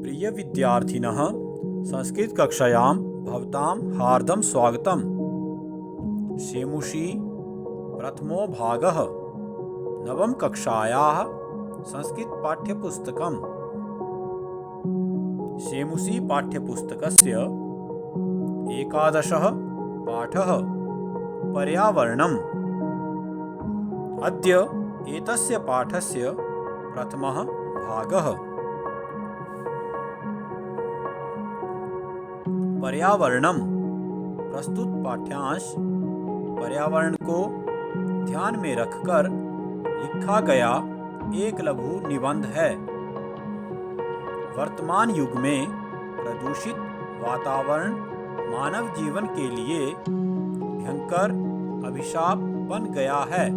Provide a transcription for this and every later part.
प्रिय विद्यार्थिनः, संस्कृतकक्षायां भवतां हार्दं स्वागतम्। सेमुषी प्रथमो भागः, नवम कक्षायाः संस्कृतपाठ्यपुस्तकम्। सेमुषी पाठ्यपुस्तकस्य 11 पाठः पर्यावरणम्। अद्य एतस्य पाठस्य प्रथमः भागः। पर्यावरणम्। प्रस्तुत पाठ्यांश पर्यावरण को ध्यान में रखकर लिखा गया एक लघु निबंध है। वर्तमान युग में प्रदूषित वातावरण मानव जीवन के लिए भयंकर अभिशाप बन गया है।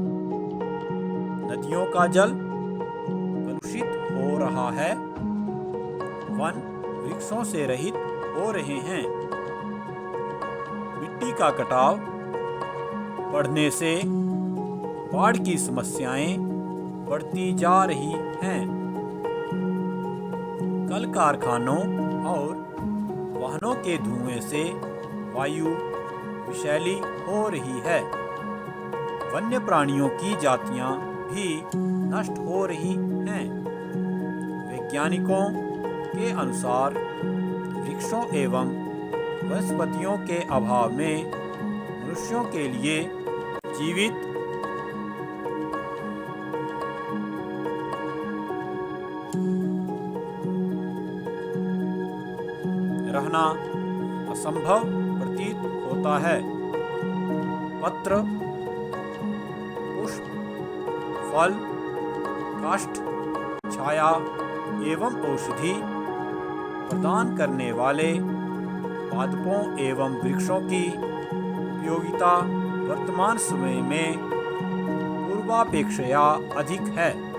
नदियों का जल कलुषित हो रहा है, वन वृक्षों से रहित हो रहे हैं, मिट्टी का कटाव बढ़ने से बाढ़ की समस्याएं बढ़ती जा रही हैं। कल कारखानों और वाहनों के धुएं से वायु विषैली हो रही है। वन्य प्राणियों की जातियां भी नष्ट हो रही हैं। वैज्ञानिकों के अनुसार वृक्षों एवं वनस्पतियों के अभाव में मनुष्यों के लिए जीवित रहना असंभव प्रतीत होता है। पत्र, पुष्प, फल, काष्ठ, छाया एवं औषधि प्रदान करने वाले पादपों एवं वृक्षों की उपयोगिता वर्तमान समय में पूर्वापेक्षया अधिक है।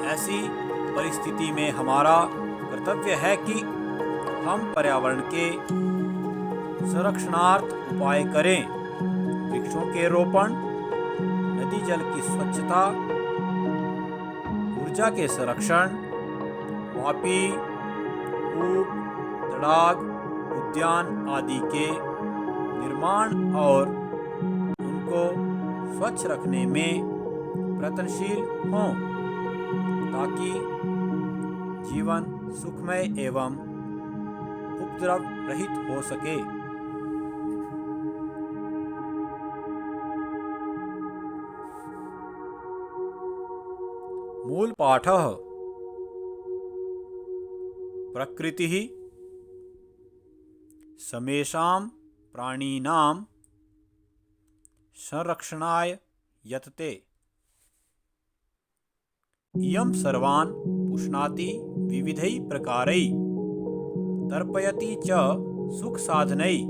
ऐसी परिस्थिति में हमारा कर्तव्य है कि हम पर्यावरण के संरक्षणार्थ उपाय करें। वृक्षों के रोपण, नदी जल की स्वच्छता, ऊर्जा के संरक्षण, वापी, कूप, तड़ाग, उद्यान आदि के निर्माण और उनको स्वच्छ रखने में प्रयत्नशील हों, ताकि जीवन सुखमय एवं उपद्रव रहित हो सके। मूल पाठः प्रकृतिः समेषां प्राणिनां संरक्षणाय यतते। इयं सर्वान् पुष्णाति विविधैः प्रकारैः तर्पयति च सुखसाधनैः।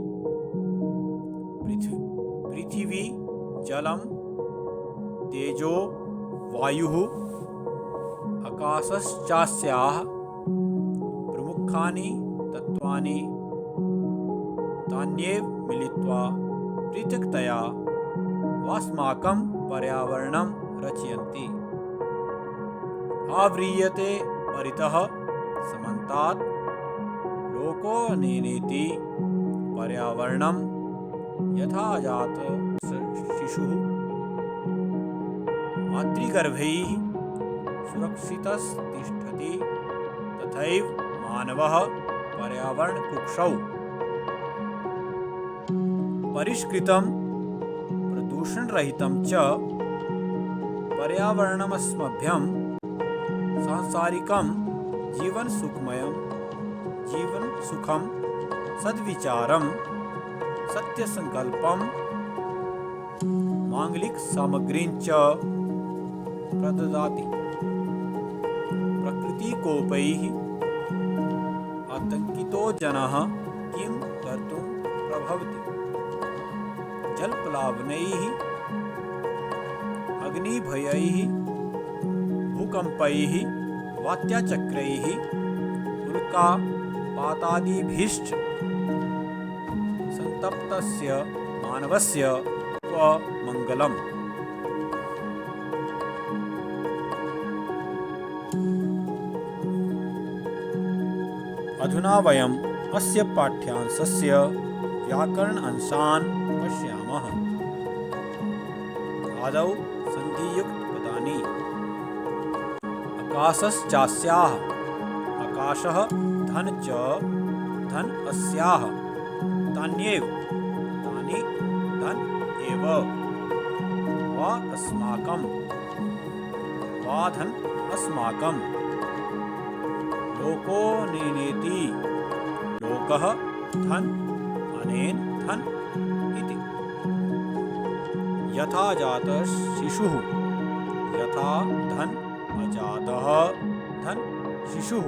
पृथिवी, जलम, तेजो, वायुः, आकाशश्चास्याः प्रमुखानि तत्त्वानि तान्येव मिलित्वा पृथक्तया अस्माकं पर्यावरणं रचयन्ति। आव्रियते परितः समन्तात् लोकोऽनेनेति पर्यावरणं यथा जात शिशुः मातृगर्भैः सुरक्षितस्तिष्ठति तथैव मानवः पर्यावरणकुक्षौ। परिष्कृतं प्रदूषणरहितं च पर्यावरणमस्मभ्यं सांसारिकं जीवन सुखं सद्विचारं सत्यसंकल्पं मांगलिक सामग्रीं च प्रददाति। प्रकृतिकोपैः आतंकितो जनः किं कर्तुं प्रभवति। जलप्लावनैः, अग्निभयैः, भूकंपैः, वात्याचक्रैः, उल्कापातादिभिश्च संतप्तस्य मानवस्य मंगलम्। अधुना वयम् अस्य पाठ्यांशस्य व्याकरण अंशान् पश्यामः। आदौ सन्धियुक्तपदानि। आकाशश्चास्याः, आकाशः धन च धन अस्याः, तान्येव तानि धन एव, वा अस्माकं वा धन अस्माकं, लोकोऽनेनेति, लोकः धन अनेन धन इति। यथा जातः शिशुः, यथा धन अजातः धन शिशुः।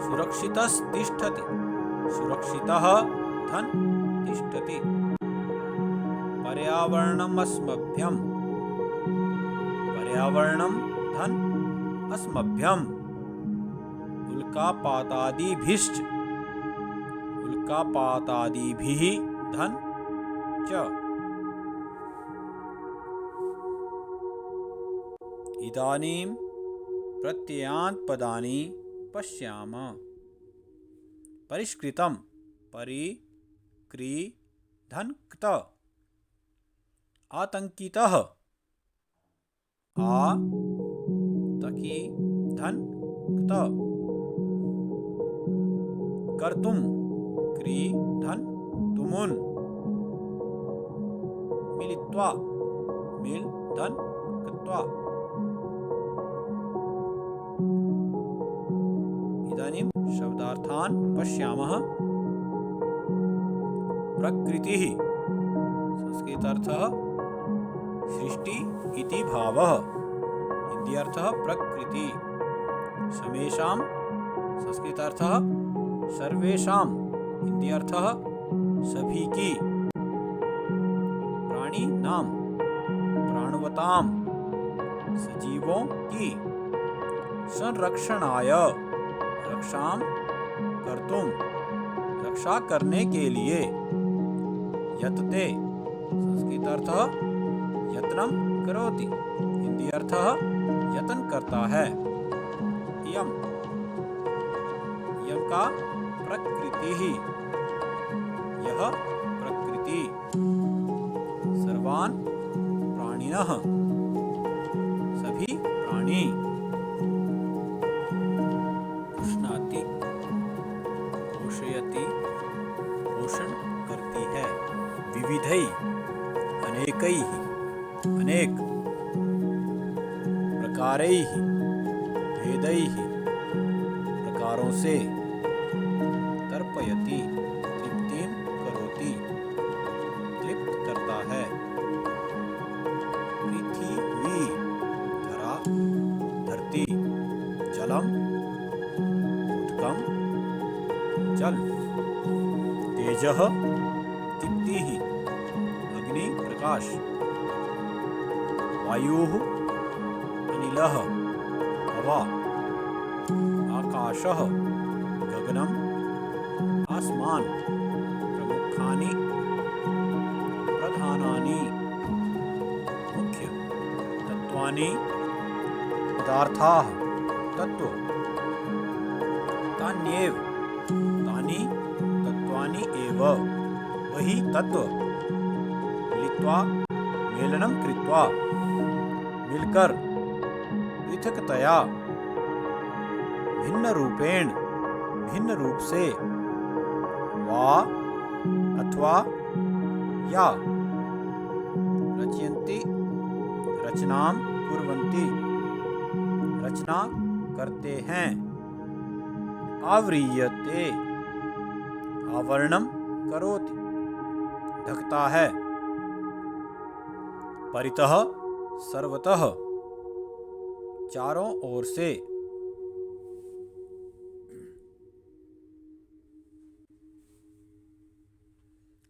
सुरक्षितस्तिष्ठति, सुरक्षितः धन तिष्ठति। पर्यावरणमस्मभ्यं, पर्यावरणं धन अस्मभ्यम्। उल्कापातादिभिश्च, उल्कापातादिभिः धन च। इदानीं प्रत्ययान्त पदानि पश्यामः। परिष्कृतं, परि क्री धन क्त। आतंकितः, आ तकी धन क्त। कर्तुं, क्री धन तुमुन। मिलित्वा, मिल धन कृत्वा। इदानीं शब्दार्थान् पश्यामः। प्रकृतिः, संस्कृतार्थः सृष्टि इति भावः, हिंदी अर्थः प्रकृति। समेषां, संस्कृतार्थः सर्वेषां, हिंदी अर्थः सभी की। प्राणी नाम, प्राणवताम, सजीवों की। संरक्षणाय, रक्षां कर्तुं, रक्षा करने के लिए। यतते, संस्कृत अर्थः यत्नं करोति, हिंदी अर्थः यतन करता है। यम, यम का प्रकृति ही, यह प्रकृति। सर्वान् प्राणिनः, सभी प्राणी। उष्णाति, पोषयति, पोषण करती है। विविधै, अनेकैः, अनेक। प्रकारैः, भेदैः, प्रकारों से। तर्पयति, तृप्तिं करोति, तृप्त करता है। पृथिवी, धरा, धरती। जलम, उदकम, जल। तेजः, दीप्तिः, अग्नि, प्रकाश। वायुः, अनिलः, हवा। आकाशः, गगनम, आसमान। प्रमुखानि, प्रधानानि, मुख्य। तत्वानि, पदार्थाः, तत्व। तान्येव, तानि तत्वानि एव, वही तत्व। मिलित्वा, मेलनं कृत्वा, मिलकर। पृथक्तया, भिन्न रूपेण, भिन्न रूप से। वा अथवा या। रचयन्ति, रचनां कुर्वन्ति, रचना करते हैं। आव्रियते, आवरणम करोति, ढकता है। परितः, सर्वतः, चारों ओर से।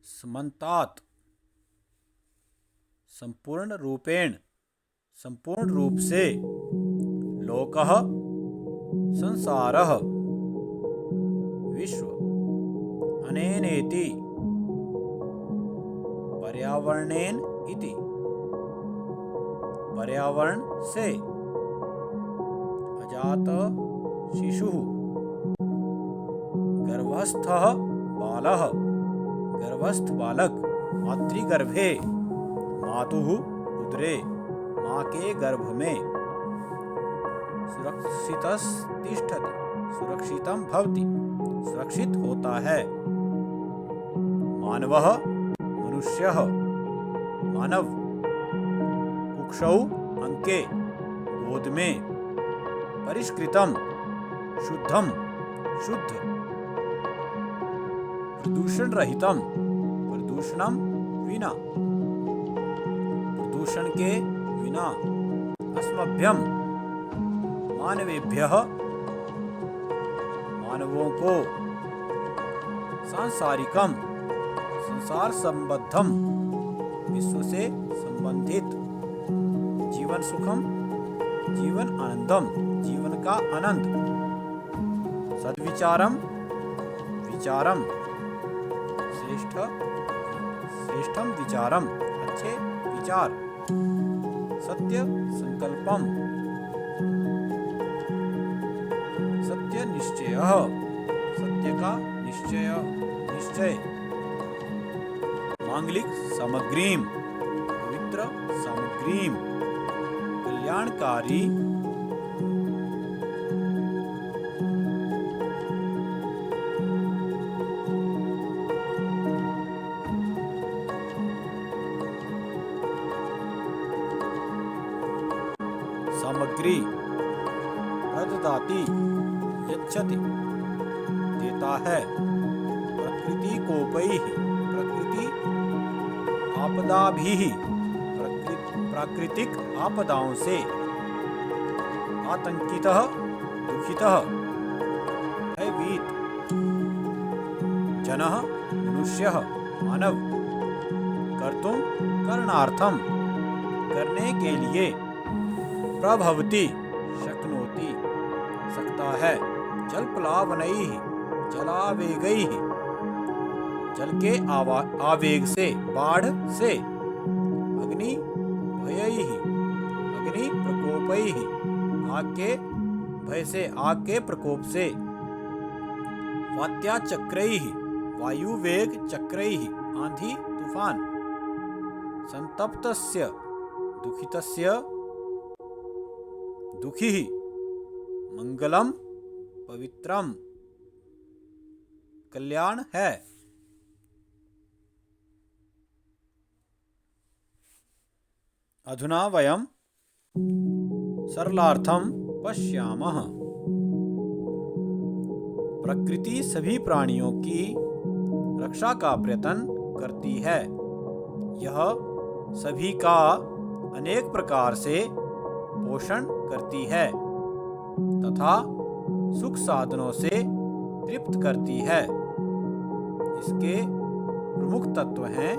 समन्तात्, संपूर्ण रूपेण, संपूर्ण रूप से। लोकः, संसारः, विश्व। अनेनेति, पर्यावरणेन इति, पर्यावरण से। अजात शिशुः, गर्भस्थः बालः, गर्भस्थ बालक, मातृगर्भे, मातुः उदरे, माँ के गर्भ में, सुरक्षितस्तिष्ठति, सुरक्षितं भवति, सुरक्षित होता है। मानवः, मनुष्यः, मानव, कुक्षौ अंके, गोद में, परिष्कृतम, शुद्धम, शुद्ध, प्रदूषण रहितम, प्रदूषणम विना, प्रदूषण के विना, अस्मभ्यम, मानवेभ्यः, मानवों को, सांसारिकम, संसार संबद्धम, विश्व से संबंधित, जीवन सुखम, जीवन आनंदम, जीवन का आनंद, सद्विचारम, विचारम, श्रेष्ठम विचारम, अच्छे विचार, सत्य संकल्पम, सत्य निश्चयः, सत्य का निश्चय, निश्चय, मांगलिक सामग्रीम, पवित्र सामग्रीम, कल्याणकारी, सामग्री, प्रददाति, यच्छति, देता है, प्रकृति कोपैः, प्रकृति आपदाभिः, प्राकृतिक आपदाओं से, आतंकितः, दुखितः, भयभीत, जनः, मनुष्यः, मानव, कर्तुं, करणार्थम, करने के लिए, प्रभवति, शक्नोति, सकता है, जलप्लावनैः, जलावेगैः, जल के आवेग से, बाढ़ से, अग्नि भयैः, अग्नि प्रकोपैः, आग के भय से, आग के प्रकोप से, वात्या चक्रैः, वायु वेग चक्रैः, आंधी तूफान, संतप्तस्य, दुखितस्य, दुखी, मंगलम, पवित्रम, कल्याण है। अधुना वयं सरलार्थं पश्यामः। प्रकृति सभी प्राणियों की रक्षा का प्रयत्न करती है। यह सभी का अनेक प्रकार से पोषण करती है तथा सुख साधनों से तृप्त करती है। इसके प्रमुख तत्व हैं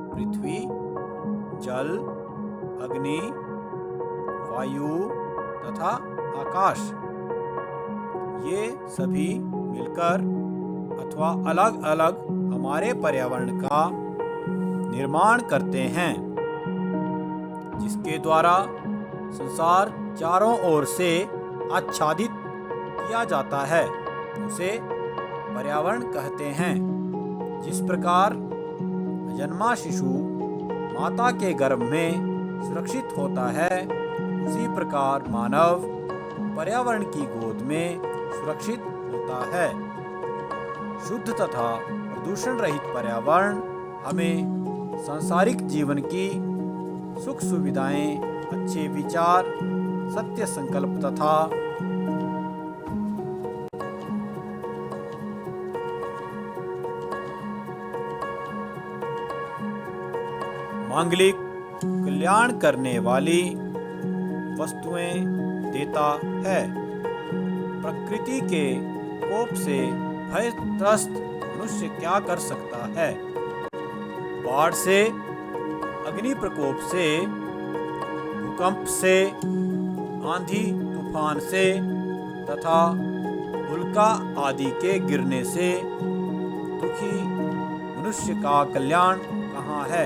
पृथ्वी, जल, अग्नि, वायु तथा आकाश। ये सभी मिलकर अथवा अलग अलग हमारे पर्यावरण का निर्माण करते हैं, जिसके द्वारा संसार चारों ओर से आच्छादित किया जाता है। उसे पर्यावरण कहते हैं। जिस प्रकार जन्मा शिशु माता के गर्भ में सुरक्षित होता है, उसी प्रकार मानव पर्यावरण की गोद में सुरक्षित होता है। शुद्ध तथा प्रदूषण रहित पर्यावरण हमें सांसारिक जीवन की सुख सुविधाएं, अच्छे विचार, सत्य संकल्प तथा मांगलिक कल्याण करने वाली वस्तुएं देता है। प्रकृति के कोप से भयत्रस्त मनुष्य क्या कर सकता है? बाढ़ से, अग्नि प्रकोप से, भूकंप से, आंधी तूफान से तथा उल्का आदि के गिरने से दुखी मनुष्य का कल्याण कहाँ है?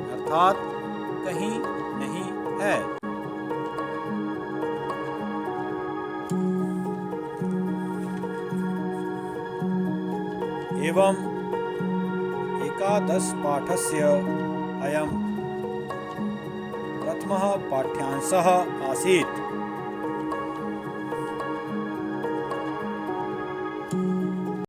अर्थात कहीं नहीं है। एवं एकादशपाठस्य अयं प्रथमः पाठ्यांशः आसीत्।